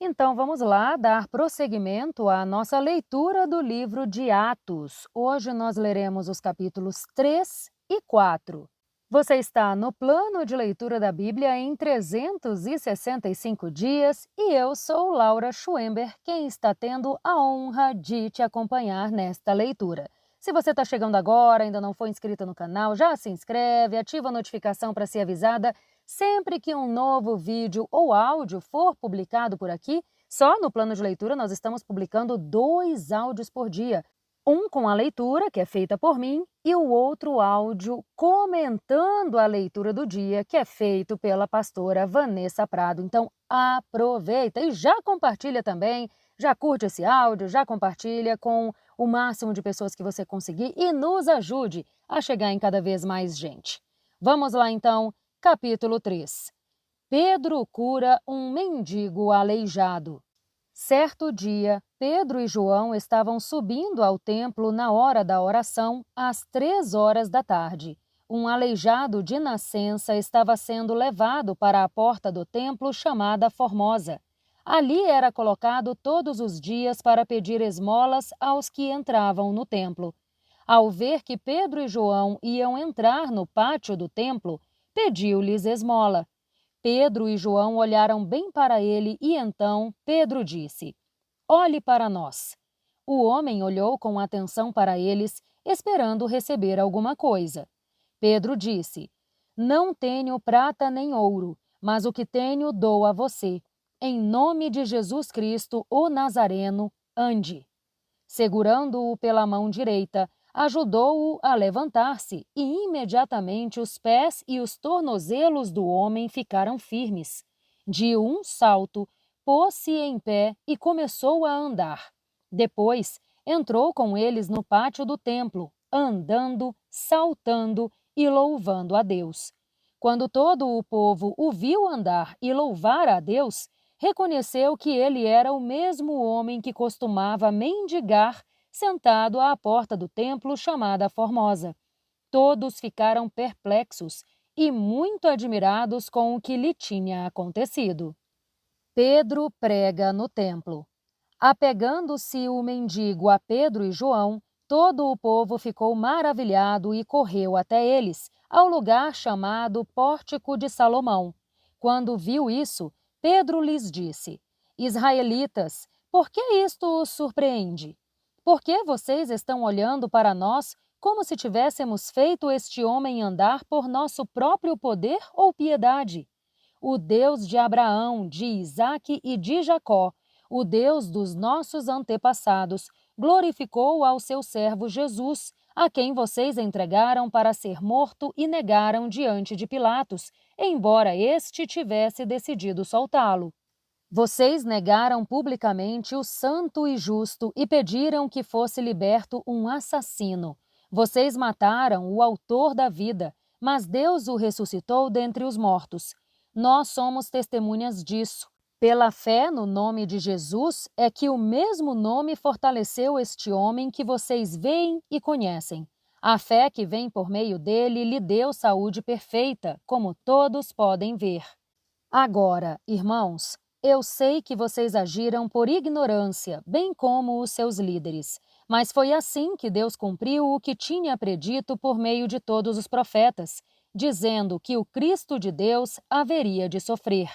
Então vamos lá dar prosseguimento à nossa leitura do livro de Atos. Hoje nós leremos os capítulos 3 e 4. Você está no plano de leitura da Bíblia em 365 dias e eu sou Laura Schwember, quem está tendo a honra de te acompanhar nesta leitura. Se você está chegando agora, ainda não foi inscrito no canal, já se inscreve, ativa a notificação para ser avisada sempre que um novo vídeo ou áudio for publicado por aqui. Só no plano de leitura nós estamos publicando 2 áudios por dia. Um com a leitura, que é feita por mim, e o outro áudio comentando a leitura do dia, que é feito pela pastora Vanessa Prado. Então aproveita e já compartilha também, já curte esse áudio, já compartilha com o máximo de pessoas que você conseguir e nos ajude a chegar em cada vez mais gente. Vamos lá então, capítulo 3. Pedro cura um mendigo aleijado. Certo dia, Pedro e João estavam subindo ao templo na hora da oração, às 3 horas da tarde. Um aleijado de nascença estava sendo levado para a porta do templo chamada Formosa. Ali era colocado todos os dias para pedir esmolas aos que entravam no templo. Ao ver que Pedro e João iam entrar no pátio do templo, pediu-lhes esmola. Pedro e João olharam bem para ele e então Pedro disse: "Olhe para nós." O homem olhou com atenção para eles, esperando receber alguma coisa. Pedro disse: "Não tenho prata nem ouro, mas o que tenho dou a você. Em nome de Jesus Cristo, o Nazareno, ande." Segurando-o pela mão direita, ajudou-o a levantar-se e imediatamente os pés e os tornozelos do homem ficaram firmes. De um salto, pôs-se em pé e começou a andar. Depois, entrou com eles no pátio do templo, andando, saltando e louvando a Deus. Quando todo o povo o viu andar e louvar a Deus, reconheceu que ele era o mesmo homem que costumava mendigar sentado à porta do templo chamada Formosa. Todos ficaram perplexos e muito admirados com o que lhe tinha acontecido. Pedro prega no templo. Apegando-se o mendigo a Pedro e João, todo o povo ficou maravilhado e correu até eles, ao lugar chamado Pórtico de Salomão. Quando viu isso, Pedro lhes disse: "Israelitas, por que isto os surpreende? Por que vocês estão olhando para nós como se tivéssemos feito este homem andar por nosso próprio poder ou piedade? O Deus de Abraão, de Isaque e de Jacó, o Deus dos nossos antepassados, glorificou ao seu servo Jesus, a quem vocês entregaram para ser morto e negaram diante de Pilatos, embora este tivesse decidido soltá-lo. Vocês negaram publicamente o santo e justo e pediram que fosse liberto um assassino. Vocês mataram o autor da vida, mas Deus o ressuscitou dentre os mortos. Nós somos testemunhas disso. Pela fé no nome de Jesus é que o mesmo nome fortaleceu este homem que vocês veem e conhecem. A fé que vem por meio dele lhe deu saúde perfeita, como todos podem ver. Agora, irmãos, eu sei que vocês agiram por ignorância, bem como os seus líderes. Mas foi assim que Deus cumpriu o que tinha predito por meio de todos os profetas, dizendo que o Cristo de Deus haveria de sofrer.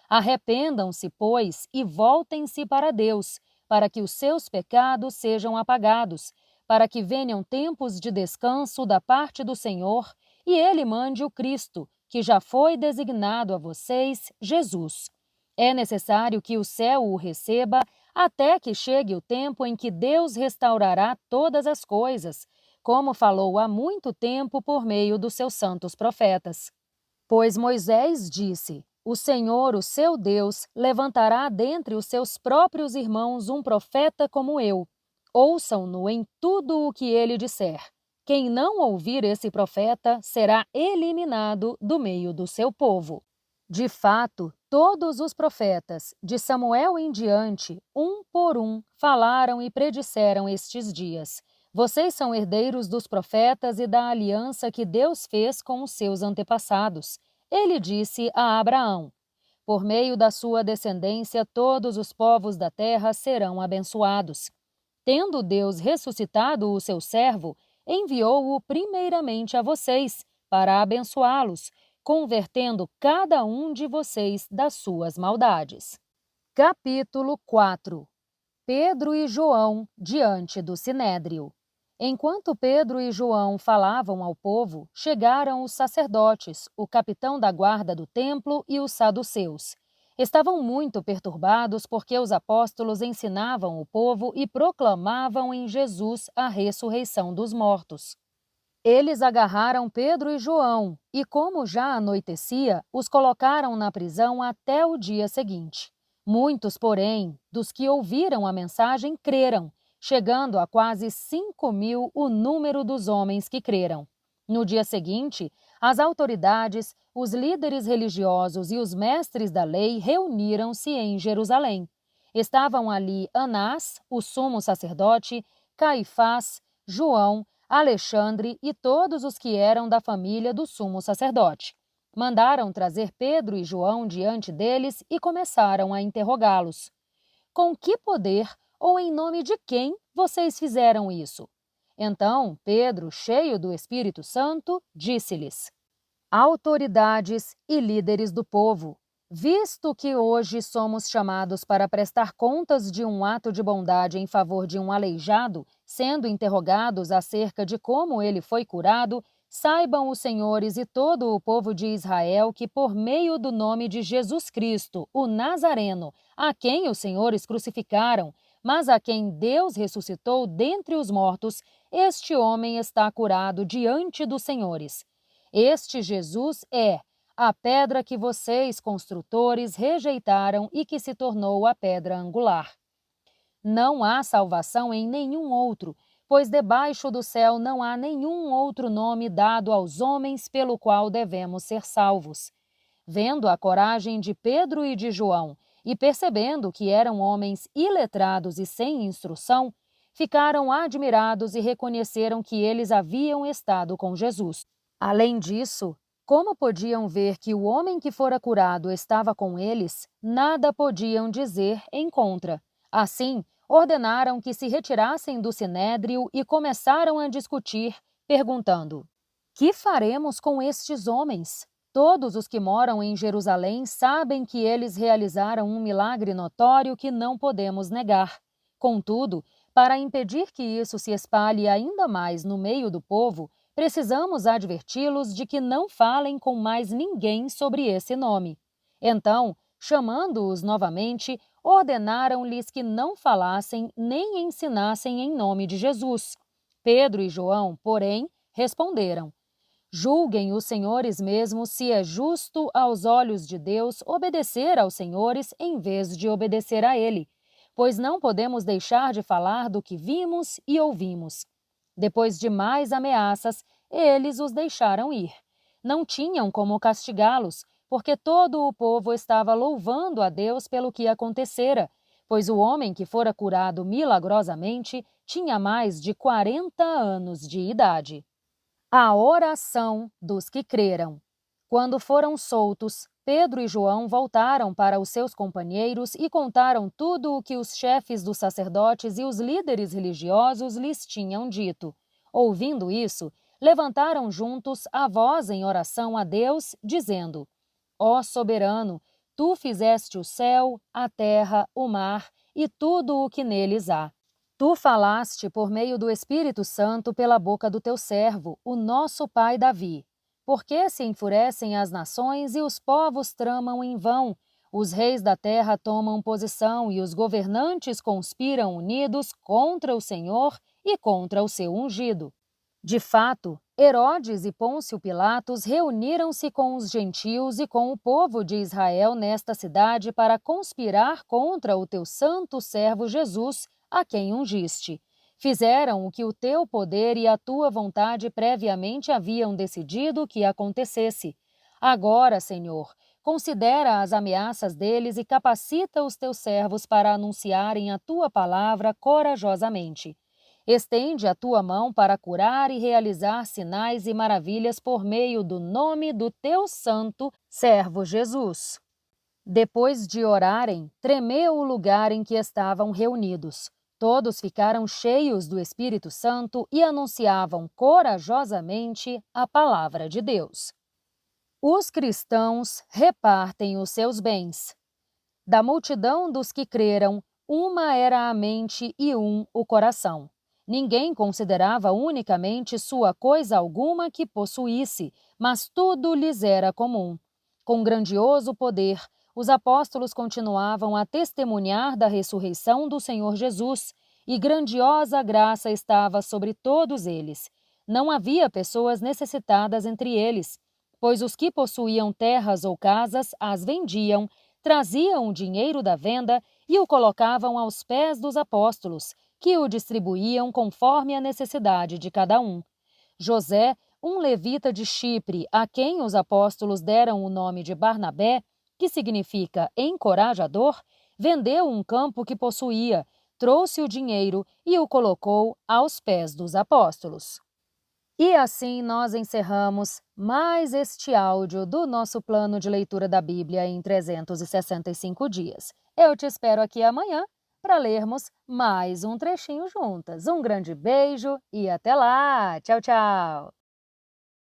Arrependam-se, pois, e voltem-se para Deus, para que os seus pecados sejam apagados, para que venham tempos de descanso da parte do Senhor, e Ele mande o Cristo, que já foi designado a vocês, Jesus. É necessário que o céu o receba até que chegue o tempo em que Deus restaurará todas as coisas, como falou há muito tempo por meio dos seus santos profetas. Pois Moisés disse: "O Senhor, o seu Deus, levantará dentre os seus próprios irmãos um profeta como eu. Ouçam-no em tudo o que ele disser. Quem não ouvir esse profeta será eliminado do meio do seu povo." De fato, todos os profetas, de Samuel em diante, um por um, falaram e predisseram estes dias. Vocês são herdeiros dos profetas e da aliança que Deus fez com os seus antepassados. Ele disse a Abraão: Por meio da sua descendência, todos os povos da terra serão abençoados. Tendo Deus ressuscitado o seu servo, enviou-o primeiramente a vocês, para abençoá-los, convertendo cada um de vocês das suas maldades. Capítulo 4. Pedro e João diante do Sinédrio. Enquanto Pedro e João falavam ao povo, chegaram os sacerdotes, o capitão da guarda do templo e os saduceus. Estavam muito perturbados porque os apóstolos ensinavam o povo e proclamavam em Jesus a ressurreição dos mortos. Eles agarraram Pedro e João e, como já anoitecia, os colocaram na prisão até o dia seguinte. Muitos, porém, dos que ouviram a mensagem creram, chegando a quase 5.000 o número dos homens que creram. No dia seguinte, as autoridades, os líderes religiosos e os mestres da lei reuniram-se em Jerusalém. Estavam ali Anás, o sumo sacerdote, Caifás, João, Alexandre e todos os que eram da família do sumo sacerdote. Mandaram trazer Pedro e João diante deles e começaram a interrogá-los. Com que poder ou em nome de quem vocês fizeram isso? Então Pedro, cheio do Espírito Santo, disse-lhes: autoridades e líderes do povo, visto que hoje somos chamados para prestar contas de um ato de bondade em favor de um aleijado, sendo interrogados acerca de como ele foi curado, saibam os senhores e todo o povo de Israel que por meio do nome de Jesus Cristo, o Nazareno, a quem os senhores crucificaram, mas a quem Deus ressuscitou dentre os mortos, este homem está curado diante dos senhores. Este Jesus é a pedra que vocês, construtores, rejeitaram e que se tornou a pedra angular. Não há salvação em nenhum outro, pois debaixo do céu não há nenhum outro nome dado aos homens pelo qual devemos ser salvos. Vendo a coragem de Pedro e de João e percebendo que eram homens iletrados e sem instrução, ficaram admirados e reconheceram que eles haviam estado com Jesus. Além disso, como podiam ver que o homem que fora curado estava com eles, nada podiam dizer em contra. Assim, ordenaram que se retirassem do sinédrio e começaram a discutir, perguntando: que faremos com estes homens? Todos os que moram em Jerusalém sabem que eles realizaram um milagre notório que não podemos negar. Contudo, para impedir que isso se espalhe ainda mais no meio do povo, precisamos adverti-los de que não falem com mais ninguém sobre esse nome. Então, chamando-os novamente, ordenaram-lhes que não falassem nem ensinassem em nome de Jesus. Pedro e João, porém, responderam: julguem os senhores mesmos se é justo aos olhos de Deus obedecer aos senhores em vez de obedecer a ele, pois não podemos deixar de falar do que vimos e ouvimos. Depois de mais ameaças, eles os deixaram ir. Não tinham como castigá-los, porque todo o povo estava louvando a Deus pelo que acontecera, pois o homem que fora curado milagrosamente tinha mais de 40 anos de idade. A oração dos que creram. Quando foram soltos, Pedro e João voltaram para os seus companheiros e contaram tudo o que os chefes dos sacerdotes e os líderes religiosos lhes tinham dito. Ouvindo isso, levantaram juntos a voz em oração a Deus, dizendo: ó soberano, tu fizeste o céu, a terra, o mar e tudo o que neles há. Tu falaste por meio do Espírito Santo pela boca do teu servo, o nosso pai Davi. Por que se enfurecem as nações e os povos tramam em vão? Os reis da terra tomam posição e os governantes conspiram unidos contra o Senhor e contra o seu ungido. De fato, Herodes e Pôncio Pilatos reuniram-se com os gentios e com o povo de Israel nesta cidade para conspirar contra o teu santo servo Jesus, a quem ungiste. Fizeram o que o teu poder e a tua vontade previamente haviam decidido que acontecesse. Agora, Senhor, considera as ameaças deles e capacita os teus servos para anunciarem a tua palavra corajosamente. Estende a tua mão para curar e realizar sinais e maravilhas por meio do nome do teu santo servo Jesus. Depois de orarem, tremeu o lugar em que estavam reunidos. Todos ficaram cheios do Espírito Santo e anunciavam corajosamente a palavra de Deus. Os cristãos repartem os seus bens. Da multidão dos que creram, uma era a mente e um o coração. Ninguém considerava unicamente sua coisa alguma que possuísse, mas tudo lhes era comum. Com grandioso poder, os apóstolos continuavam a testemunhar da ressurreição do Senhor Jesus, e grandiosa graça estava sobre todos eles. Não havia pessoas necessitadas entre eles, pois os que possuíam terras ou casas as vendiam, traziam o dinheiro da venda e o colocavam aos pés dos apóstolos, que o distribuíam conforme a necessidade de cada um. José, um levita de Chipre, a quem os apóstolos deram o nome de Barnabé, que significa encorajador, vendeu um campo que possuía, trouxe o dinheiro e o colocou aos pés dos apóstolos. E assim nós encerramos mais este áudio do nosso plano de leitura da Bíblia em 365 dias. Eu te espero aqui amanhã para lermos mais um trechinho juntas. Um grande beijo e até lá! Tchau, tchau!